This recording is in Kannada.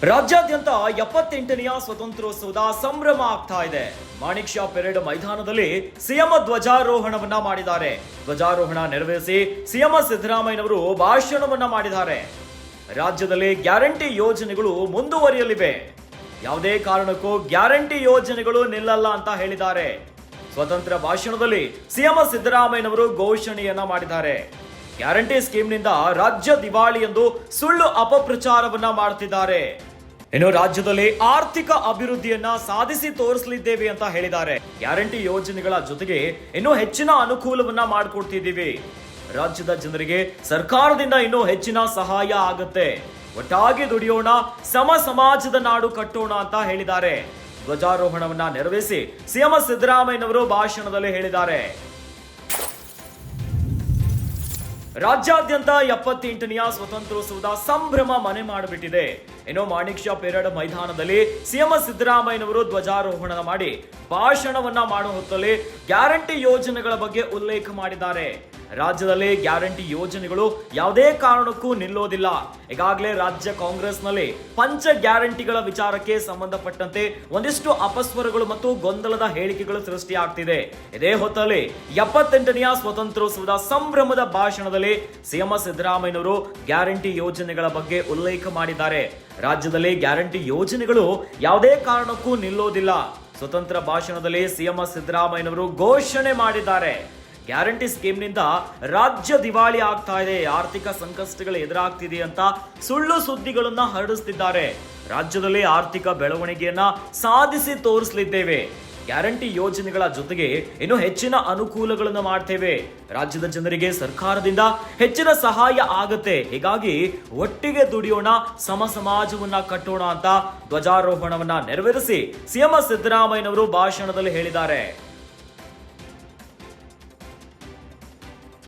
ರಾಜ್ಯಾದ್ಯಂತ 78ನೆಯ ಸ್ವತಂತ್ರೋತ್ಸವದ ಸಂಭ್ರಮ ಆಗ್ತಾ ಇದೆ. ಮಾಣಿಕ್ ಷಾ ಪೆರೇಡ್ ಮೈದಾನದಲ್ಲಿ ಸಿಎಂ ಧ್ವಜಾರೋಹಣವನ್ನ ಮಾಡಿದ್ದಾರೆ. ಧ್ವಜಾರೋಹಣ ನೆರವೇರಿಸಿ ಸಿಎಂ ಸಿದ್ದರಾಮಯ್ಯನವರು ಭಾಷಣವನ್ನ ಮಾಡಿದ್ದಾರೆ. ರಾಜ್ಯದಲ್ಲಿ ಗ್ಯಾರಂಟಿ ಯೋಜನೆಗಳು ಮುಂದುವರಿಯಲಿವೆ. ಯಾವುದೇ ಕಾರಣಕ್ಕೂ ಗ್ಯಾರಂಟಿ ಯೋಜನೆಗಳು ನಿಲ್ಲಲ್ಲ ಅಂತ ಹೇಳಿದ್ದಾರೆ. ಸ್ವತಂತ್ರ ಭಾಷಣದಲ್ಲಿ ಸಿಎಂ ಸಿದ್ದರಾಮಯ್ಯನವರು ಘೋಷಣೆಯನ್ನ ಮಾಡಿದ್ದಾರೆ. ಗ್ಯಾರಂಟಿ ಸ್ಕೀಮ್ನಿಂದ ರಾಜ್ಯ ದಿವಾಳಿ ಎಂದು ಸುಳ್ಳು ಅಪಪ್ರಚಾರವನ್ನ ಮಾಡ್ತಿದ್ದಾರೆ. ಇನ್ನು ರಾಜ್ಯದಲ್ಲಿ ಆರ್ಥಿಕ ಅಭಿವೃದ್ಧಿಯನ್ನ ಸಾಧಿಸಿ ತೋರಿಸಲಿದ್ದೇವೆ ಅಂತ ಹೇಳಿದ್ದಾರೆ. ಗ್ಯಾರಂಟಿ ಯೋಜನೆಗಳ ಜೊತೆಗೆ ಇನ್ನೂ ಹೆಚ್ಚಿನ ಅನುಕೂಲವನ್ನ ಮಾಡಿಕೊಡ್ತಿದ್ದೀವಿ. ರಾಜ್ಯದ ಜನರಿಗೆ ಸರ್ಕಾರದಿಂದ ಇನ್ನೂ ಹೆಚ್ಚಿನ ಸಹಾಯ ಆಗುತ್ತೆ. ಒಟ್ಟಾಗಿ ದುಡಿಯೋಣ, ಸಮ ಸಮಾಜದ ನಾಡು ಕಟ್ಟೋಣ ಅಂತ ಹೇಳಿದ್ದಾರೆ. ಧ್ವಜಾರೋಹಣವನ್ನ ನೆರವೇರಿಸಿ ಸಿಎಂ ಸಿದ್ದರಾಮಯ್ಯನವರು ಭಾಷಣದಲ್ಲಿ ಹೇಳಿದ್ದಾರೆ. ರಾಜ್ಯಾದ್ಯಂತ 78ನೆಯ ಸ್ವತಂತ್ರೋತ್ಸವದ ಸಂಭ್ರಮ ಮನೆ ಮಾಡಿಬಿಟ್ಟಿದೆ. ಇನ್ನು ಮಾಣಿಕ್ ಷಾ ಪೆರೇಡ್ ಮೈದಾನದಲ್ಲಿ ಸಿಎಂ ಸಿದ್ದರಾಮಯ್ಯನವರು ಧ್ವಜಾರೋಹಣ ಮಾಡಿ ಭಾಷಣವನ್ನ ಮಾಡುವ ಹೊತ್ತಲ್ಲಿ ಗ್ಯಾರಂಟಿ ಯೋಜನೆಗಳ ಬಗ್ಗೆ ಉಲ್ಲೇಖ ಮಾಡಿದ್ದಾರೆ. ರಾಜ್ಯದಲ್ಲಿ ಗ್ಯಾರಂಟಿ ಯೋಜನೆಗಳು ಯಾವುದೇ ಕಾರಣಕ್ಕೂ ನಿಲ್ಲೋದಿಲ್ಲ. ಈಗಾಗಲೇ ರಾಜ್ಯ ಕಾಂಗ್ರೆಸ್ನಲ್ಲಿ ಪಂಚ ಗ್ಯಾರಂಟಿಗಳ ವಿಚಾರಕ್ಕೆ ಸಂಬಂಧಪಟ್ಟಂತೆ ಒಂದಿಷ್ಟು ಅಪಸ್ವರಗಳು ಮತ್ತು ಗೊಂದಲದ ಹೇಳಿಕೆಗಳು ಸೃಷ್ಟಿಯಾಗ್ತಿದೆ. ಇದೇ ಹೊತ್ತಲ್ಲಿ 78ನೆಯ ಸ್ವತಂತ್ರೋತ್ಸವದ ಸಂಭ್ರಮದ ಭಾಷಣದಲ್ಲಿ ಸಿಎಂ ಸಿದ್ದರಾಮಯ್ಯನವರು ಗ್ಯಾರಂಟಿ ಯೋಜನೆಗಳ ಬಗ್ಗೆ ಉಲ್ಲೇಖ ಮಾಡಿದ್ದಾರೆ. ರಾಜ್ಯದಲ್ಲಿ ಗ್ಯಾರಂಟಿ ಯೋಜನೆಗಳು ಯಾವುದೇ ಕಾರಣಕ್ಕೂ ನಿಲ್ಲೋದಿಲ್ಲ. ಸ್ವತಂತ್ರ ಭಾಷಣದಲ್ಲಿ ಸಿಎಂ ಸಿದ್ದರಾಮಯ್ಯನವರು ಘೋಷಣೆ ಮಾಡಿದ್ದಾರೆ. ಗ್ಯಾರಂಟಿ ಸ್ಕೀಮ್ನಿಂದ ರಾಜ್ಯ ದಿವಾಳಿ ಆಗ್ತಾ ಇದೆ, ಆರ್ಥಿಕ ಸಂಕಷ್ಟಗಳು ಎದುರಾಗ್ತಿದೆ ಅಂತ ಸುಳ್ಳು ಸುದ್ದಿಗಳನ್ನ ಹರಡಿಸ್ತಿದ್ದಾರೆ. ರಾಜ್ಯದಲ್ಲಿ ಆರ್ಥಿಕ ಬೆಳವಣಿಗೆಯನ್ನ ಸಾಧಿಸಿ ತೋರಿಸಲಿದ್ದೇವೆ. ಗ್ಯಾರಂಟಿ ಯೋಜನೆಗಳ ಜೊತೆಗೆ ಇನ್ನೂ ಹೆಚ್ಚಿನ ಅನುಕೂಲಗಳನ್ನು ಮಾಡ್ತೇವೆ. ರಾಜ್ಯದ ಜನರಿಗೆ ಸರ್ಕಾರದಿಂದ ಹೆಚ್ಚಿನ ಸಹಾಯ ಆಗುತ್ತೆ. ಹೀಗಾಗಿ ಒಟ್ಟಿಗೆ ದುಡಿಯೋಣ, ಸಮ ಸಮಾಜವನ್ನ ಕಟ್ಟೋಣ ಅಂತ ಧ್ವಜಾರೋಹಣವನ್ನ ನೆರವೇರಿಸಿ ಸಿಎಂ ಸಿದ್ದರಾಮಯ್ಯನವರು ಭಾಷಣದಲ್ಲಿ ಹೇಳಿದ್ದಾರೆ.